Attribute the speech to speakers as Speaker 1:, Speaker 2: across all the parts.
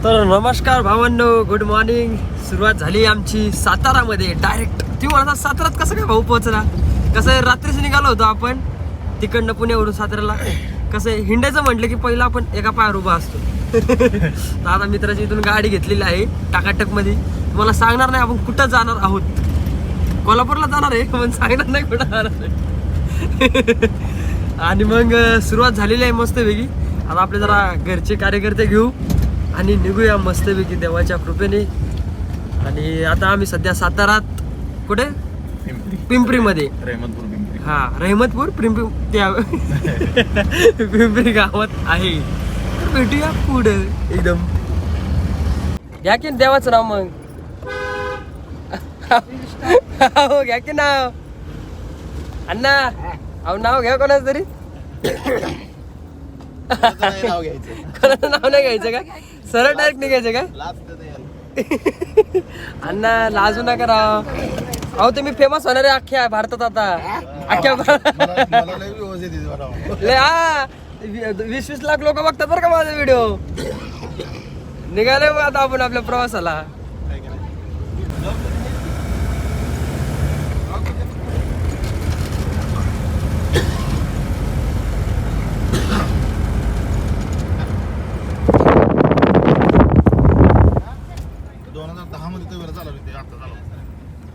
Speaker 1: तर नमस्कार भावांनो, गुड मॉर्निंग. सुरुवात झाली आमची सातारामध्ये डायरेक्ट. ती मला सातारात कसं काय भाऊ पोहोचला? कसं आहे, रात्रीच निघालो होतो आपण तिकडनं पुण्यावरून साताऱ्याला. कसं आहे, हिंडायचं म्हटलं की पहिला आपण एका पायावर उभा असतो. तर आता मित्राची इथून गाडी घेतलेली आहे टाकाटकमध्ये. मला सांगणार नाही आपण कुठं जाणार आहोत. कोल्हापूरला जाणार आहे पण सांगणार नाही कुठं जाणार आहे. आणि मग सुरुवात झालेली आहे मस्तपैकी. आता आपले जरा घरचे कार्यकर्ते घेऊ आणि निघूया मस्तपैकी देवाच्या कृपेने. आणि आता आम्ही सध्या सातारात कुठे? पिंपरीमध्ये. हा, रहमतपूर पिंपरी त्या पिंपरी गावात आहे. तर भेटूया पुढे एकदम. घ्या की देवाचं नाव मग. हो घ्या की नाव अण्णा. अहो नाव घ्या कोणाच तरी. कोणाचं नाव नाही घ्यायचं का? सरळ डायरेक्ट निघायचं का? अण्णा लाजू नका राव. अहो तुम्ही फेमस होणार आहे अख्ख्या भारतात आता. अख्ख्या हा 20-20 लाख लोक बघतात बरं का माझा व्हिडिओ. निघाले आता आपण आपल्या प्रवासाला.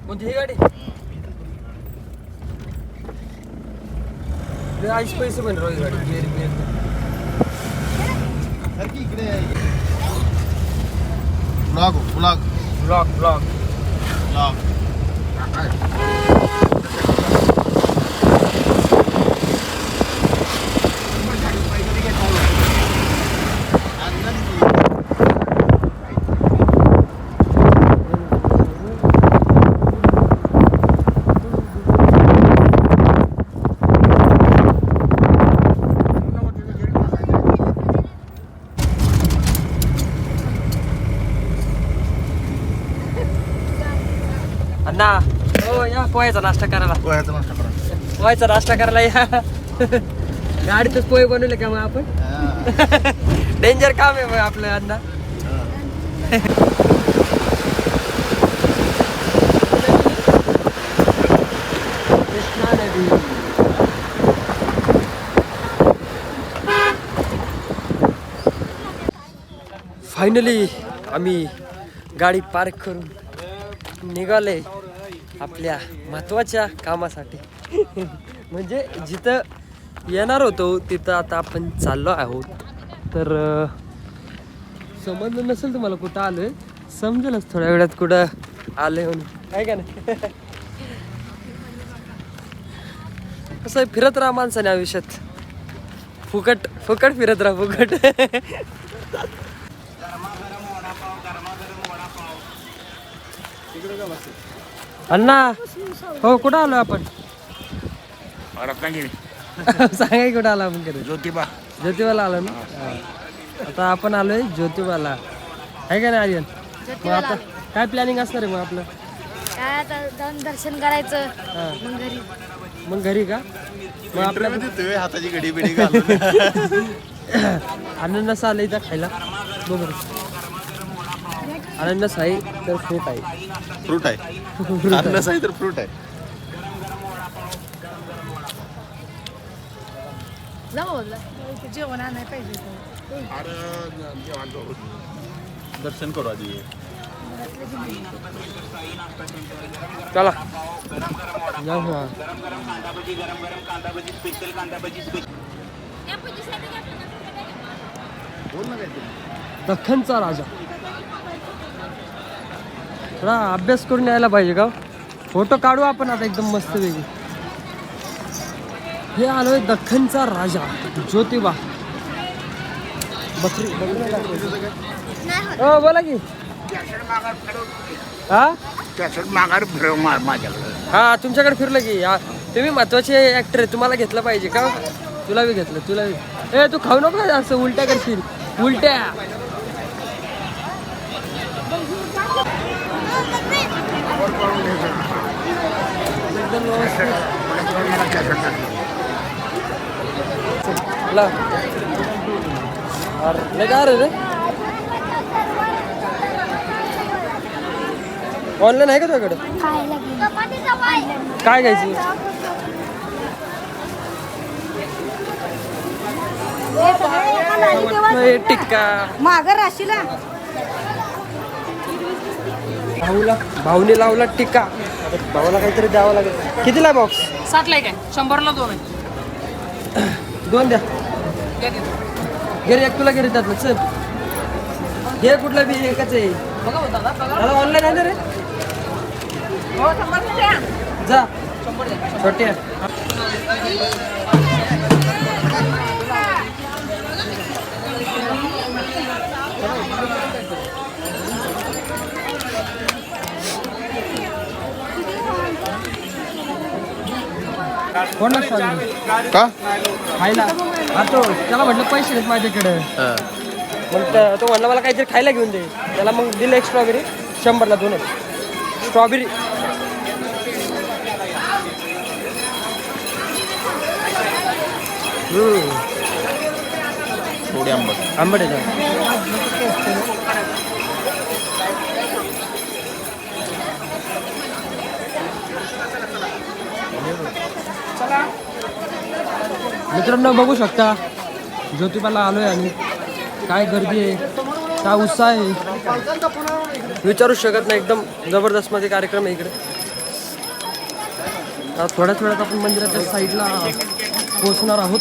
Speaker 1: कोणती ही गाडी? आईच पैसे पण राहू गाडी.
Speaker 2: Blog blog
Speaker 1: blog blog
Speaker 2: blog
Speaker 1: अण्णा हो या पोह्याचा नाश्ता करायला.
Speaker 2: पोह्याचा नाश्ता करा.
Speaker 1: पोह्याचा नाश्ता करायला या. गाडीतच पोहे बनवले का मग आपण? डेंजर काम आहे मग आपलं अण्णा. कृष्णा नदी. फायनली आम्ही गाडी पार्क करून निघाले आपल्या महत्त्वाच्या कामासाठी. म्हणजे जिथं येणार होतो तिथं आता आपण चाललो आहोत. तर समजलं नसेल तुम्हाला कुठं आलोय, समजेलच थोड्या वेळात कुठं आलोय म्हणून, आहे का नाही? कसं आहे, फिरत राहा माणसाने आयुष्यात. फुकट फुकट फिरत राहा, फुकट. अण्णा हो कुठं आलो आपण?
Speaker 2: रत्नागिरी.
Speaker 1: सांगा कुठं आलो आपण? कधी
Speaker 2: ज्योतिबा.
Speaker 1: ज्योतिबाला आलो ना. आता आपण आलोय ज्योतिबाला, आहे का नाही आर्यन? मग आता काय प्लॅनिंग असणार आहे मग आपलं?
Speaker 3: काय आता जाऊन दर्शन करायचं. मग घरी.
Speaker 1: मग घरी का? मग आपल्या
Speaker 2: हाताची घडी बिडी घालून.
Speaker 1: अननस आलं इथं खायला. बरोबर, अननस आहे तर फ्रूट आहे.
Speaker 2: फ्रूट आहे. अननस आहे तर फ्रूट आहे.
Speaker 3: जाऊ जेवण आणाय पाहिजे.
Speaker 2: दर्शन करू आधी.
Speaker 1: चला जाऊ. हा दख्खनचा राजा. थोडा अभ्यास करून यायला पाहिजे का? फोटो काढू आपण आता एकदम मस्त वेगळी. हे आलोय दख्खनचा राजा ज्योतिबा. बकरी हो बोला की. हा
Speaker 2: माघार फिरव माझ्याकडे.
Speaker 1: हा तुमच्याकडे फिरलं की. तुम्ही महत्वाचे ऍक्टर आहे, तुम्हाला घेतलं पाहिजे का? तुला बी घेतलं, तुला बी. ए तू खाऊ नको असं, उलट्या करशील उलट्या. एकदम ला अरे काय रे ऑनलाईन आहे का तुझ्याकडे? काय घ्यायची? टिक्का
Speaker 3: माघार राशीला
Speaker 1: भाऊने लावला टिक्का. भावाला काहीतरी द्यावं लागेल. कितीला बॉक्स?
Speaker 4: 60 आहे 100ला 2 आहे.
Speaker 1: 2 द्या. घरी एक तुला घरी त्यातलं चल. हे कुठला बी एकच आहे.
Speaker 4: बघा होता ना बघा.
Speaker 1: दादा ऑनलाईन आहे ना रे?
Speaker 4: हो 100 द्या.
Speaker 1: जा
Speaker 4: 100 द्या.
Speaker 1: छोटे कोण
Speaker 2: का
Speaker 1: खायला तो त्याला म्हटलं पैसे देत माझ्याकडे. मग तो म्हणला मला काहीतरी खायला घेऊन दे. त्याला मग दिलं एक स्ट्रॉबेरी 100ला 2 स्ट्रॉबेरी.
Speaker 2: थोडी आंबट.
Speaker 1: आंबट आहे. मित्रांनो बघू शकता ज्योतिबाला आलोय आणि काय गर्दी आहे, काय उत्साह आहे विचारूच शकत नाही. एकदम जबरदस्त मध्ये कार्यक्रम आहे इकडे. थोड्याच वेळात आपण मंदिराच्या साईडला पोहोचणार आहोत.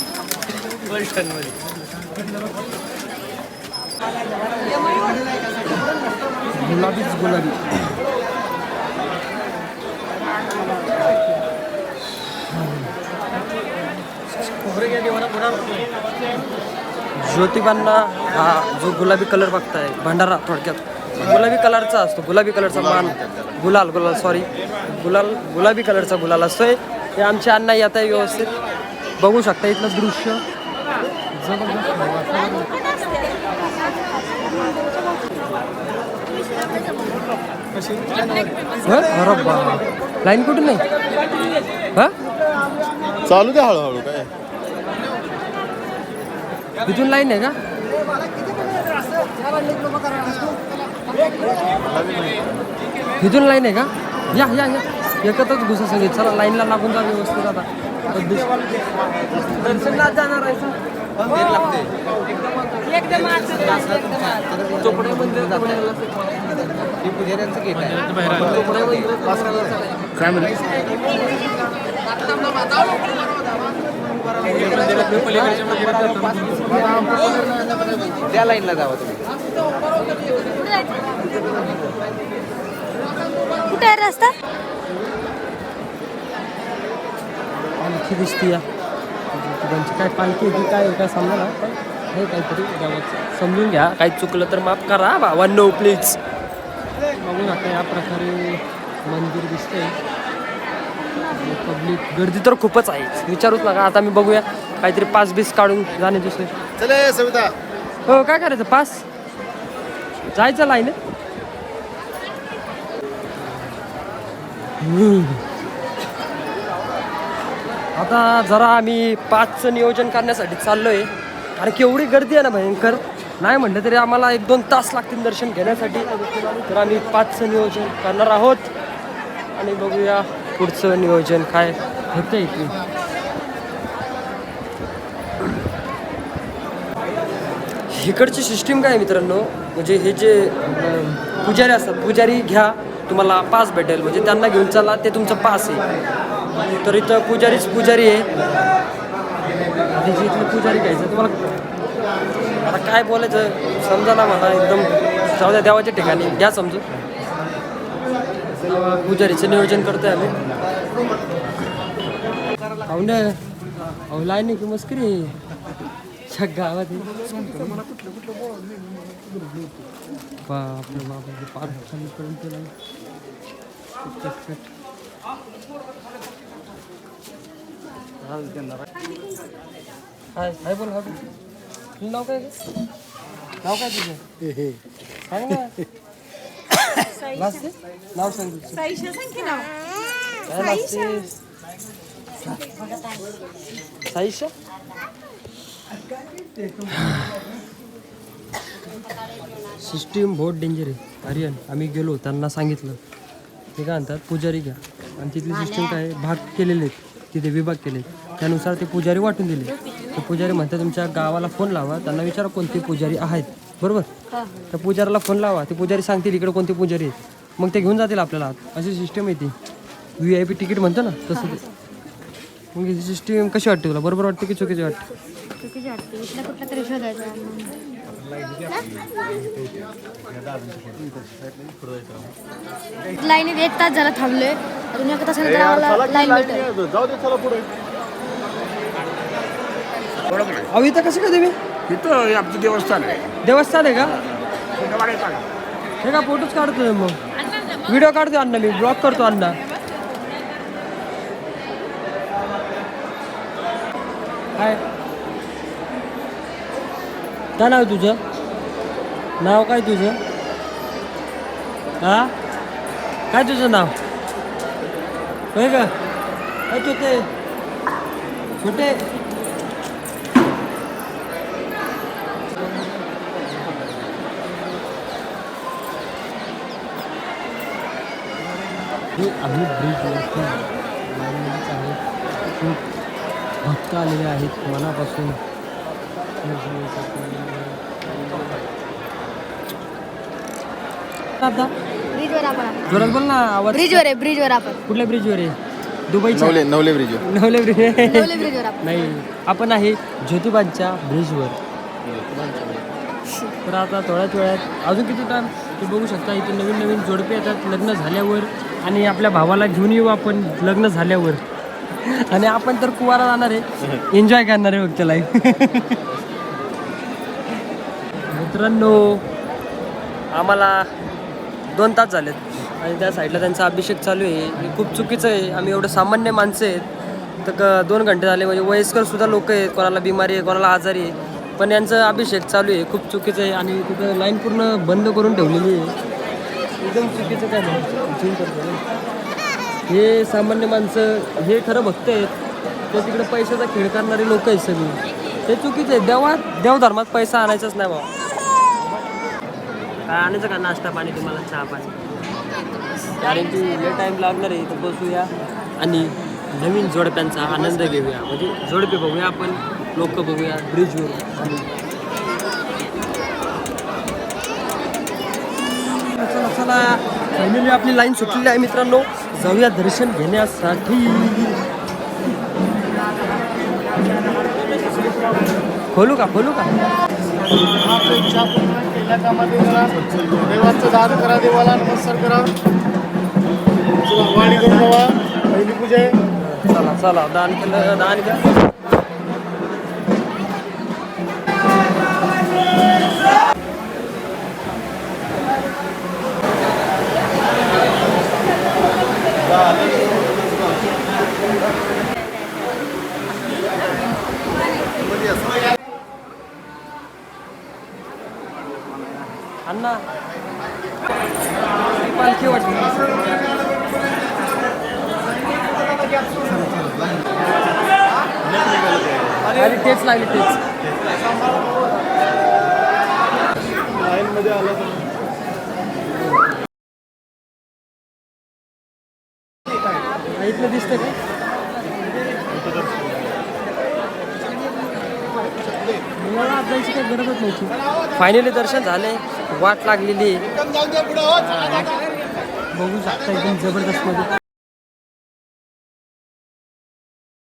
Speaker 1: गुलाबीच गुलाबी. ज्योतिबांना हा जो गुलाबी कलर बघताय भंडारा थोडक्यात गुलाबी कलरचा असतो. गुलाबी कलरचा मान गुलाल गुलाबी कलरचा गुलाल असतोय. हे आमच्या अण्णा येत आहे व्यवस्थित. बघू शकता इथलं दृश्य जबरदस्त. लाईन कुठून नाही हा
Speaker 2: चालू दे हळूहळू. काय
Speaker 1: इथून लाईन आहे का? इथून लाईन आहे का? या या या एकत्रच घुसा सांगितलं. चला लाईनला लागून जा व्यवस्थित. आता दर्शनात जाणार आहे चोपडे मंदिर
Speaker 2: त्या लाईनला जावा तुम्ही.
Speaker 3: कुठे आहे रस्ता?
Speaker 1: पालखी दिसती या त्यांची काय पालखी होती काय काय समजा ना. पण हे काहीतरी गावाचं समजून घ्या. काही चुकलं तर माफ करा भावांनो प्लीज. बघू नका या प्रकारे मंदिर दिसतंय. पब्लिक गर्दी तर खूपच आहे विचारूच नका. आता मी बघूया काहीतरी पास बीस काढून जाणे दुसरे.
Speaker 2: चले सविता.
Speaker 1: हो काय करायचं पास जायचं लाईन. आता जरा आम्ही 5चं नियोजन करण्यासाठी चाललोय. कारण की एवढी गर्दी आहे ना भयंकर. नाही म्हटलं तरी आम्हाला 1-2 तास लागतील दर्शन घेण्यासाठी. तर आम्ही 5चं नियोजन करणार आहोत आणि बघूया पुढचं नियोजन काय होतं इथे. इकडची सिस्टीम काय आहे मित्रांनो, म्हणजे हे जे पुजारी असतात पुजारी घ्या तुम्हाला पास भेटेल. म्हणजे त्यांना घेऊन चला ते तुमचं पास आहे. तर इथं पुजारी आहे. इथलं पुजारी घ्यायचं तुम्हाला. आता काय बोलायचं समजा ना मला एकदम. जाऊ द्या देवाच्या ठिकाणी घ्या समजून. पुजारीचं नियोजन करतोय आम्ही. अहो ना अहो लाईन की मस्करी गावात. बापरे बापरे पार खालीपर्यंत नाही. हाय हाय बोल हा तुझं नाव काय नाव काय तुझं सांग ना. नाव सांग तुझं. काय लागते साईशा. सिस्टीम बहुत डेंजर आहे आर्यन. आम्ही गेलो त्यांना सांगितलं ते काय म्हणतात पुजारी घ्या आणि तिथली सिस्टम काय भाग केलेले आहेत तिथे विभाग केले त्यानुसार ते पुजारी वाटून दिले ते पुजारी म्हणतात तुमच्या गावाला फोन लावा त्यांना विचारा कोणते पुजारी आहेत बरोबर त्या पुजाऱ्याला फोन लावा ते पुजारी सांगतील इकडे कोणते पुजारी आहेत मग ते घेऊन जातील आपल्याला आत अशी सिस्टम आहे ती VIP तिकीट म्हणतो ना तसं ते मग ही सिस्टीम कशी वाटते तुला बरोबर वाटते की चुकीची वाटते
Speaker 3: चुकीची वाटते इथला कुठला तरी शोधायचा लाईनीत 1 तास झाला थांबलोय अजून 1 तासानंतर आम्हाला लाईन भेटेल
Speaker 2: जाऊ दे चला पुढे
Speaker 1: अहो इथं कसं काय तुम्ही
Speaker 5: इथं आमचं देवस्थान आहे
Speaker 1: देवस्थान आहे का हे का फोटोच काढतोय मग व्हिडिओ काढतो अण्णा मी ब्लॉग करतो अण्णा काय काय नाव तुझं नाव काय तुझं हा काय तुझं नाव होय का काय छोटे छोटे आम्ही ब्रिजवरती लाईनमध्येच आहेत खूप भक्त आलेले आहेत मनापासून आता
Speaker 3: ब्रिजवर आपण
Speaker 1: जोरात बोल ना आवाज
Speaker 3: ब्रिजवर आपण
Speaker 1: कुठल्या ब्रिजवर आहे दुबईच्या
Speaker 2: नवले ब्रिज
Speaker 1: नवले ब्रिज
Speaker 3: नवले ब्रिजवर आपण
Speaker 1: नाही आपण आहे ज्योतिबांच्या ब्रिजवर तर आता थोड्याच वेळात अजून किती टाइम ते बघू शकता इथे नवीन नवीन जोडपे येतात लग्न झाल्यावर आणि आपल्या भावाला घेऊन येऊ आपण लग्न झाल्यावर आणि आपण तर कुवारा जाणार आहे एन्जॉय करणार आहे फक्त लाईफ मित्रांनो आम्हाला 2 तास झालेत आणि त्या साईडला त्यांचा अभिषेक चालू आहे हे खूप चुकीचं आहे आम्ही एवढं सामान्य माणसं आहेत तर 2 घंटे झाले म्हणजे वयस्कर सुद्धा लोक आहेत कोणाला बिमारी आहे कोणाला आजारी आहे पण यांचं अभिषेक चालू आहे खूप चुकीचं आहे आणि तिथं लाईन पूर्ण बंद करून ठेवलेली आहे एकदम चुकीचं काय नाही हे सामान्य माणसं हे खरं भक्त आहेत ते तिकडे पैशाचा खेळ करणारे लोक आहेत सगळी ते चुकीचं आहे देवधर्मात पैसा आणायचाच नाही बाबा काय आणायचं का नाश्ता पाणी तुम्हाला चहा पाणी कारण की लय टाईम लागणार आहे इथं बसूया आणि नवीन जोडप्यांचा आनंद घेऊया म्हणजे जोडपे बघूया आपण लोक बघूया ब्रिजवर आणि चला चला फायनली आपली लाईन सुटलेली आहे मित्रांनो जाऊया दर्शन घेण्यासाठी खोलू का
Speaker 2: देवाचं दान करा देवाला नमस्कार करा वाणी करून बाबा पहिली पूजा आहे
Speaker 1: चला दान केलं दान घ्या अण्णा पालखी वाटली अरे तेच लागली तेच
Speaker 2: लाईनमध्ये आलं
Speaker 1: इथलं दिसतं का मला जायची काही गरजच नव्हती फायनली दर्शन झाले वाट लागलेली बघू शकता एकदम जबरदस्त मध्ये